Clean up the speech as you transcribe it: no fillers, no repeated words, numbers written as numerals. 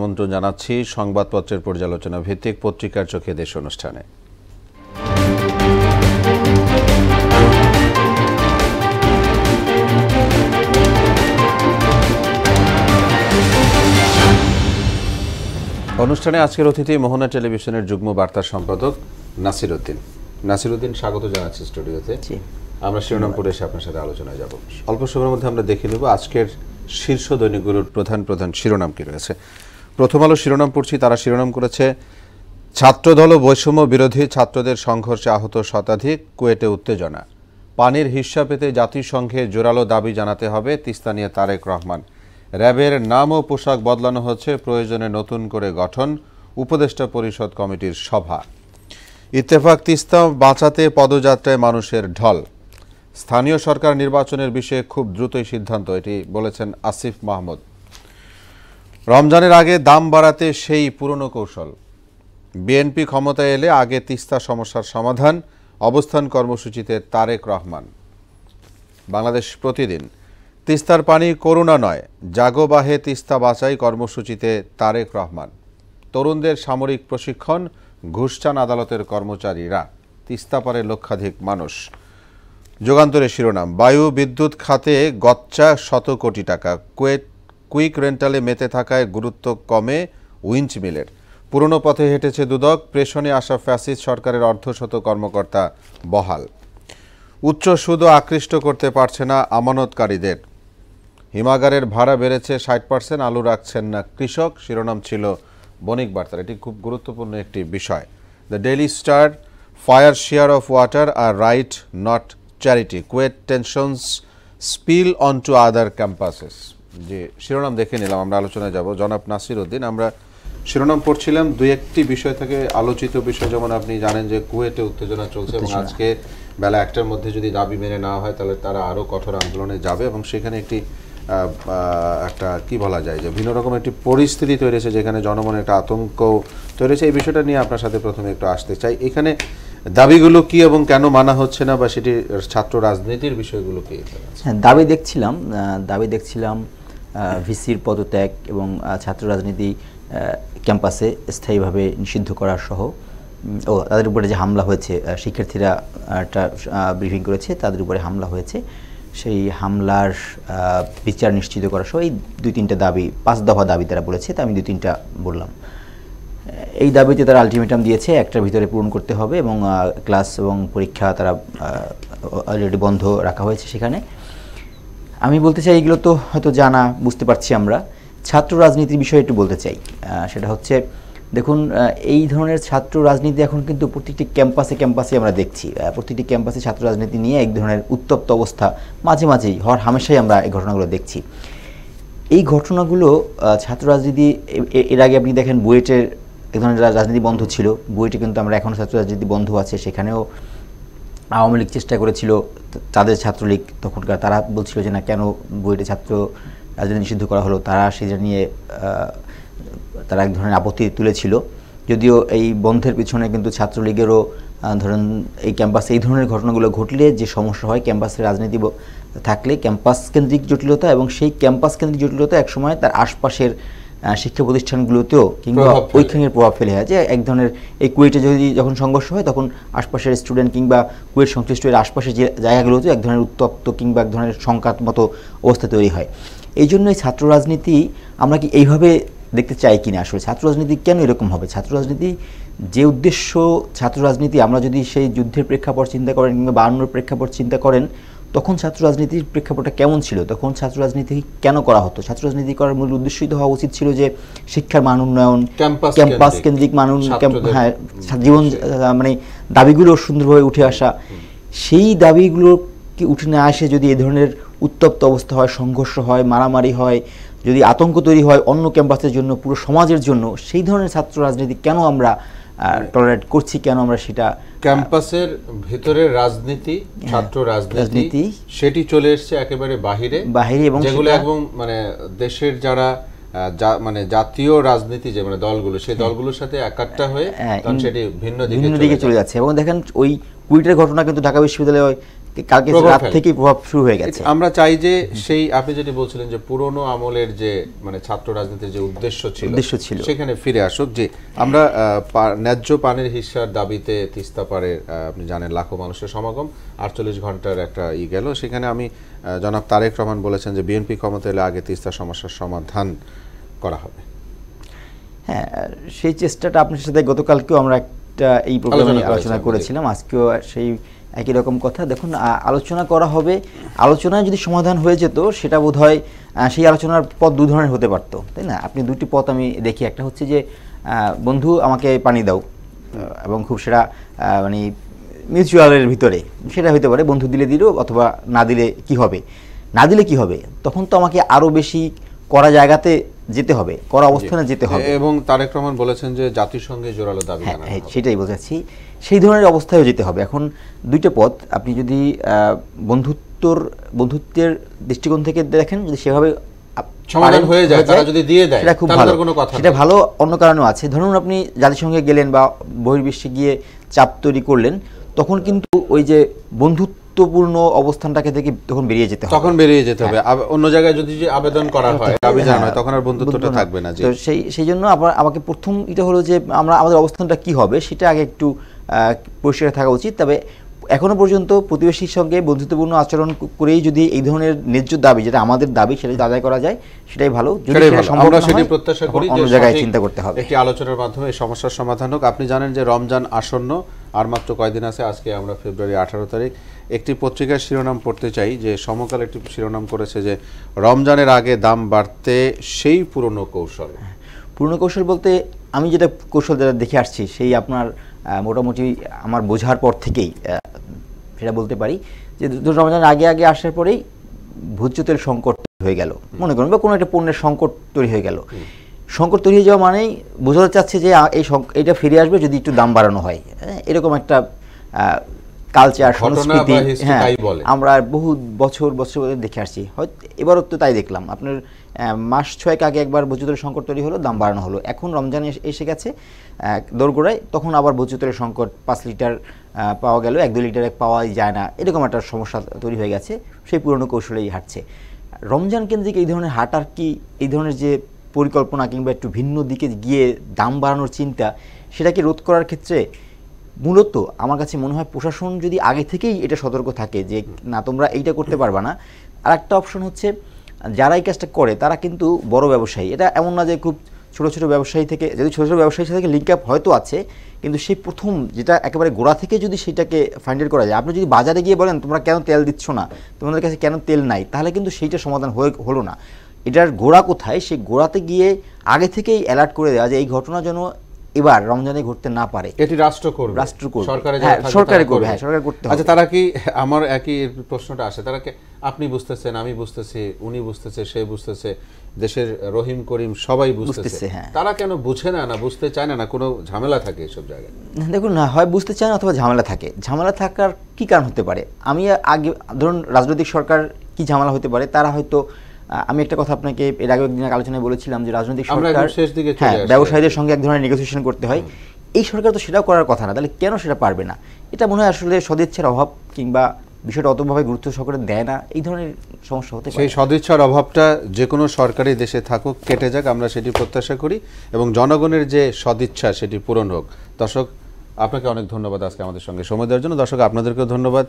আমন্ত্রণ জানাচ্ছি সংবাদপত্রের পর্যালোচনা ভিত্তিক পত্রিকার চোখে দেশ অনুষ্ঠানে। অনুষ্ঠানে আজকের অতিথি মোহনা টেলিভিশনের যুগ্ম বার্তা সম্পাদক নাসির উদ্দিন। নাসির উদ্দিন, স্বাগত জানাচ্ছি স্টুডিওতে। আমরা শিরোনাম পড়ে এসে আপনার সাথে আলোচনায় যাব। অল্প সময়ের মধ্যে আমরা দেখে নেব আজকের শীর্ষ দৈনিকগুলোর প্রধান প্রধান শিরোনাম কি রয়েছে। প্রথম আলো শিরোনাম পড়ছি, তারা শিরোনাম করেছে ছাত্রদল ও বৈষম্য বিরোধী ছাত্রদের সংঘর্ষে আহত শতাধিক, কুয়েটে উত্তেজনা, পানির হিস্যা পেতে জাতিসংঘে জোরালো দাবি জানাতে হবে, তিস্তা নিয়ে তারেক রহমান। র্যাবের নাম ও পোশাক বদলানো হচ্ছে, প্রয়োজনে নতুন করে গঠন, উপদেষ্টা পরিষদ কমিটির সভা। ইত্তেফাক তিস্তা বাঁচাতে পদযাত্রায় মানুষের ঢল, স্থানীয় সরকার নির্বাচনের বিষয়ে খুব দ্রুতই সিদ্ধান্ত, এটি বলেছেন আসিফ মাহমুদ। রমজানের আগে দাম বাড়াতে সেই পুরনো কৌশল, বিএনপি ক্ষমতায় এলে আগে তিস্তা সমস্যার সমাধান, অবস্থান কর্মসূচিতে তারেক রহমান। বাংলাদেশ প্রতিদিন, তিস্তার পানি করুণা নয়, জাগো বাহে তিস্তা বাঁচাই কর্মসূচিতে তারেক রহমান। তরুণদের সামরিক প্রশিক্ষণ, ঘুষ চান আদালতের কর্মচারীরা, তিস্তা পারে লক্ষাধিক মানুষ। যুগান্তরের শিরোনাম, বায়ু বিদ্যুৎ খাতে গচ্চা 100 কোটি টাকা, কুইক রেন্টালে মেতে থাকায় গুরুত্ব কমে উইঞ্চ মিলের। পুরনো পথে হেঁটেছে দুদক, প্রেষণে আসা ফ্যাসিস্ট সরকারের অর্ধশত কর্মকর্তা বহাল। উচ্চ সুদও আকৃষ্ট করতে পারছে না আমানতকারীদের। হিমাগারের ভাড়া বেড়েছে 60%, আলু রাখছেন না কৃষক, শিরোনাম ছিল বণিক বার্তার। এটি খুব গুরুত্বপূর্ণ একটি বিষয়। The Daily Star, fair share of water our right not charity, KUET tensions spill on to other campuses. যে শিরোনাম দেখে নিলাম, আমরা আলোচনায় যাব। জনাব নাসির উদ্দিন, আমরা শিরোনাম পড়ছিলাম, দুই একটি বিষয় থেকে আলোচিত বিষয়, যেমন আপনি জানেন যে কুয়েটে উত্তেজনা চলছে এবং আজকে বেলা 1টার মধ্যে যদি দাবি মেনে নেওয়া হয় তাহলে তারা আরও কঠোর আন্দোলনে যাবে এবং সেখানে একটা কি বলা যায় যে ভিন্ন রকম একটি পরিস্থিতি তৈরি হয়েছে, যেখানে জনমনে একটা আতঙ্ক তৈরি হয়েছে। এই বিষয়টা নিয়ে আপনার সাথে প্রথমে একটু আসতে চাই। এখানে দাবিগুলো কি এবং কেন মানা হচ্ছে না, বা সেটি ছাত্র রাজনীতির বিষয়গুলো কি? হ্যাঁ, দাবি দেখছিলাম ভিসির পদত্যাগ এবং ছাত্র রাজনীতি ক্যাম্পাসে স্থায়ীভাবে নিষিদ্ধ করার সহ তাদের উপরে যে হামলা হয়েছে, শিক্ষার্থীরা একটা ব্রিফিং করেছে, তাদের উপরে হামলা হয়েছে, সেই হামলার বিচার নিশ্চিত করা সহ এই 2-3টা দাবি, 5 দফা দাবি তারা বলেছে, তা আমি 2-3টা বললাম। এই দাবিতে তারা আলটিমেটাম দিয়েছে, একটার ভিতরে পূরণ করতে হবে এবং ক্লাস এবং পরীক্ষা তারা অলরেডি বন্ধ রাখা হয়েছে সেখানে। আমি বলতে চাই, এগুলো তো হয়তো জানা, বুঝতে পারছি আমরা। ছাত্র রাজনীতির বিষয়ে একটু বলতে চাই। সেটা হচ্ছে, দেখুন, এই ধরনের ছাত্র রাজনীতি এখন কিন্তু প্রত্যেকটি ক্যাম্পাসে আমরা দেখছি। প্রত্যেকটি ক্যাম্পাসে ছাত্র রাজনীতি নিয়ে এক ধরনের উত্তপ্ত অবস্থা মাঝে মাঝেই হওয়ার হামেশাই আমরা এই ঘটনাগুলো দেখছি। এই ঘটনাগুলো ছাত্র রাজনীতি, এর আগে আপনি দেখেন বুয়েটের এক ধরনের রাজনীতি বন্ধ ছিল, বুয়েটে কিন্তু আমরা এখনও ছাত্র রাজনীতি বন্ধ আছে। সেখানেও আওয়ামী লীগ চেষ্টা করেছিল, তাদের ছাত্রলীগ তখনকার, তারা বলছিল যে না, কেন বুয়েটে ছাত্র রাজনীতি নিষিদ্ধ করা হলো, তারা সেটা নিয়ে তারা এক ধরনের আপত্তি তুলেছিল। যদিও এই বন্ধের পিছনে কিন্তু ছাত্রলীগেরও ধরেন এই ক্যাম্পাসে এই ধরনের ঘটনাগুলো ঘটলে যে সমস্যা হয়, ক্যাম্পাসের রাজনীতি থাকলে ক্যাম্পাস কেন্দ্রিক জটিলতা, এবং সেই ক্যাম্পাস কেন্দ্রিক জটিলতা একসময় তার আশপাশের শিক্ষা প্রতিষ্ঠানগুলোতেও কিংবা ওইখানের প্রভাব ফেলে হয়। যে এক ধরনের এই কুয়েটে যখন সংঘর্ষ হয়, তখন আশপাশের স্টুডেন্ট কিংবা কুয়েট সংশ্লিষ্ট এর আশপাশের যে জায়গাগুলোতে এক ধরনের উত্তপ্ত কিংবা এক ধরনের শঙ্কার মতো অবস্থা তৈরি হয়। এই জন্যই ছাত্র রাজনীতি আমরা কি এইভাবে দেখতে চাই কিনা, আসলে ছাত্র রাজনীতি কেন এরকম হবে? ছাত্র রাজনীতি যে উদ্দেশ্য, ছাত্র রাজনীতি আমরা যদি সেই যুদ্ধের প্রেক্ষাপট চিন্তা করেন কিংবা 52-র প্রেক্ষাপট চিন্তা করেন, তখন ছাত্র রাজনীতির প্রেক্ষাপটটা কেমন ছিল, তখন ছাত্র রাজনীতি কেন করা হতো? ছাত্র রাজনীতি করার মূল উদ্দেশ্যই তো হওয়া উচিত ছিল যে শিক্ষার মান উন্নয়ন, ক্যাম্পাস কেন্দ্রিক মান, হ্যাঁ, জীবন মানে দাবিগুলো সুন্দরভাবে উঠে আসা। সেই দাবিগুলো কি উঠে না আসে যদি এই ধরনের উত্তপ্ত অবস্থা হয়, সংঘর্ষ হয়, মারামারি হয়, যদি আতঙ্ক তৈরি হয় অন্য ক্যাম্পাসের জন্য, পুরো সমাজের জন্য, সেই ধরনের ছাত্র রাজনীতি কেন আমরা টলারেট করছি, কেন আমরা সেটা ক্যাম্পাসের ভিতরের রাজনীতি, ছাত্র রাজনীতি সেটি চলে এসেছে একেবারে বাহিরে, এবং যেগুলো এবং মানে দেশের যারা মানে জাতীয় রাজনীতি যে মানে দলগুলো, সেই দলগুলোর সাথে একাট্টা হয়ে সেটি ভিন্ন দিকে চলে যাচ্ছে। এবং দেখেন ওই কুয়েটের ঘটনা কিন্তু ঢাকা বিশ্ববিদ্যালয়ে কালকে রাত থেকেই প্রভাব শুরু হয়ে গেছে। আমরা চাই যে সেই আপনি যেটি বলছিলেন যে পুরনো আমলের যে মানে ছাত্র রাজনীতির যে উদ্দেশ্য ছিল সেখানে ফিরে আসুক, যে আমরা ন্যায্য পানির হিস্যার দাবিতে তিস্তা পাড়ে আপনি জানেন লাখো মানুষের সমাগম, 48 ঘন্টার একটা গেল, সেখানে আমি জনাব তারেক রহমান বলেছেন যে বিএনপি ক্ষমতা এলে আগে তিস্তা সমস্যার সমাধান করা হবে। হ্যাঁ, সেই চেষ্টাটা আপনার সাথে গতকালকেও আমরা একটা এই প্রোগ্রামে আলোচনা করেছিলাম, আজকেও সেই একই রকম কথা। দেখুন, আলোচনা করা হবে, আলোচনায় যদি সমাধান হয়ে যেত সেটা বোধহয় সেই আলোচনার পথ দু ধরনের হতে পারতো, তাই না? আপনি দুটি পথ আমি দেখি, একটা হচ্ছে যে বন্ধু আমাকে পানি দাও, এবং খুব সেটা মানে মিউচুয়ালের ভিতরে সেটা হতে পারে, বন্ধু দিলে দিল, অথবা না দিলে কি হবে, না দিলে কি হবে, তখন তো আমাকে আরও বেশি করা জায়গাতে যেতে হবে, করা অবস্থানে যেতে হবে। এবং তারেক রহমান বলেছেন যে জাতিসংঘে জোরালো দাবি জানানো হবে। সেটাই বোঝাচ্ছি, সেই ধরনের অবস্থায়ও যেতে হবে। এখন দুইটা পথ, আপনি যদি বন্ধুত্বের দৃষ্টিকোণ থেকে দেখেন, যদি সেভাবে সমাধান হয়ে যায়, তারা যদি দিয়ে দেয় সেটা খুব ভালো, সেটা ভালো। অন্য কারণেও আছে, ধরুন আপনি জাতিসংঘে গেলেন বা বহির্বিশ্বে গিয়ে চাপ তৈরি করলেন, তখন কিন্তু ওই যে বন্ধুত্বপূর্ণ অবস্থানটাকে থেকে তখন বেরিয়ে যেতে হবে, অন্য জায়গায় যদি আবেদন করা হয়, দাবি জানানো হয়, তখন আর বন্ধুত্বটা থাকবে না। তো সেই জন্য আমাকে প্রথম এটা হলো যে আমরা আমাদের অবস্থানটা কি হবে সেটা আগে একটু পরিষ্কার থাকা উচিত। তবে এখনো পর্যন্ত প্রতিবেশীর সঙ্গে বন্ধুত্বপূর্ণ আচরণ করেই যদি এই ধরনের ন্যায্য দাবি, যেটা আমাদের দাবি, সেটা যদি আদায় করা যায় সেটাই ভালো। যদি সেটা সম্ভব না হয়, প্রত্যাশা করি অন্য জায়গায় চিন্তা করতে হবে, একটি আলোচনার মাধ্যমে এই সমস্যার সমাধান হোক। আপনি জানেন যে রমজান আসন্ন, আর মাত্র কয়েকদিন আছে, আজকে আমরা ফেব্রুয়ারি 18 তারিখ। একটি পত্রিকার শিরোনাম পড়তে চাই, যে সমকাল একটি শিরোনাম করেছে যে রমজানের আগে দাম বাড়তে সেই পুরনো কৌশল। পুরনো কৌশল বলতে আমি যেটা কৌশল যেটা দেখে আসছি, সেই আপনার মোটামুটি আমার বোঝার পর থেকেই সেটা বলতে পারি যে রমজানের আগে আসার পরেই ভোজ্য তেল সংকট হয়ে গেল, মনে করুন, বা কোনো একটা পণ্যের সংকট তৈরি হয়ে গেল। সংকট তৈরি হয়ে যাওয়া মানেই বোঝাতে চাচ্ছে যে এইটা ফিরে আসবে যদি একটু দাম বাড়ানো হয়, এরকম একটা কালচার, সংস্কৃতি, হ্যাঁ, আমরা বহু বছর দেখে আসছি। হয়তো এবারও তো তাই দেখলাম, আপনার মাস 6 আগে একবার ভোজ্য তেলের সংকট তৈরি হলো, দাম বাড়ানো হলো। এখন রমজানে এসে গেছে দোরগোড়ায়, তখন আবার ভোজ্য তেলের সংকট, 5 লিটার পাওয়া গেল, 1-2 লিটারে পাওয়াই যায় না, এরকম একটা সমস্যা তৈরি হয়ে গেছে। সেই পুরনো কৌশলেই হাঁটছে রমজান কেন্দ্রিক। এই ধরনের হাঁটার কি, এই ধরনের যে পরিকল্পনা কিংবা একটু ভিন্ন দিকে গিয়ে দাম বাড়ানোর চিন্তা, সেটাকে রোধ করার ক্ষেত্রে মূলত আমার কাছে মনে হয় প্রশাসন যদি আগে থেকেই এটা সতর্ক থাকে যে না, তোমরা এইটা করতে পারবা না। আর একটা অপশন হচ্ছে, যারা এই কাজটা করে তারা কিন্তু বড় ব্যবসায়ী, এটা এমন না যে খুব ছোট ব্যবসায়ী থেকে, যদি ছোট ব্যবসায়ীর সাথে লিঙ্ক আপ হয়তো আছে, কিন্তু সেই প্রথম যেটা একেবারে গোড়া থেকে যদি সেটাকে ফাইন্ড আউট করা যায়। আপনি যদি বাজারে গিয়ে বলেন তোমরা কেন তেল দিচ্ছ না, তোমাদের কাছে কেন তেল নাই, তাহলে কিন্তু সেইটা সমাধান হলো না। এটার গোড়া কোথায়, সেই গোড়াতে গিয়ে আগে থেকেই অ্যালার্ট করে দেওয়া যে এই ঘটনা যেন এবার রমজানে ঘটতে না পারে, এটি রাষ্ট্র করবে, সরকারে করবে। হ্যাঁ, সরকার করতে হবে। আচ্ছা, তারা কি, আমার একই প্রশ্নটা আসে, তারা কি, আপনি বুঝতেছেন, আমি বুঝতেছি, উনি বুঝতেছে, সে বুঝতেছে, দেশের রহিম করিম সবাই বুঝতেছে, হ্যাঁ, তারা কেন বুঝে না, বুঝতে চায় না? কোনো ঝামেলা থাকে এসব জায়গায়? দেখুন, না হয় বুঝতে চায় না, অথবা ঝামেলা থাকে। ঝামেলা থাকার কি কারণ হতে পারে? আমি আগে ধরুন রাজনৈতিক সরকার কি ঝামেলা হতে পারে, তারা হয়তো, আমি একটা কথা আপনাকে এর আগে একদিন আলোচনায় বলেছিলাম যে রাজনৈতিক সরকার, হ্যাঁ, ব্যবসায়ীদের সঙ্গে এক ধরনের নেগোসিয়েশন করতে হয়। এই সরকার তো সেটাও করার কথা না, তাহলে কেন সেটা পারবে না? এটা মনে হয় আসলে সদিচ্ছার অভাব, কিংবা বিষয়টা অতভাবে গুরুত্ব সহকারে দেয় না, এই ধরনের সমস্যা হতে পারে। সেই সদিচ্ছার অভাবটা যে কোনো সরকারি দেশে থাকুক, কেটে যাক, আমরা সেটি প্রত্যাশা করি, এবং জনগণের যে সদিচ্ছা সেটি পূরণ হোক। দর্শক, আপনাকে অনেক ধন্যবাদ আজকে আমাদের সঙ্গে সময় দেওয়ার জন্য। দর্শক, আপনাদেরকেও ধন্যবাদ।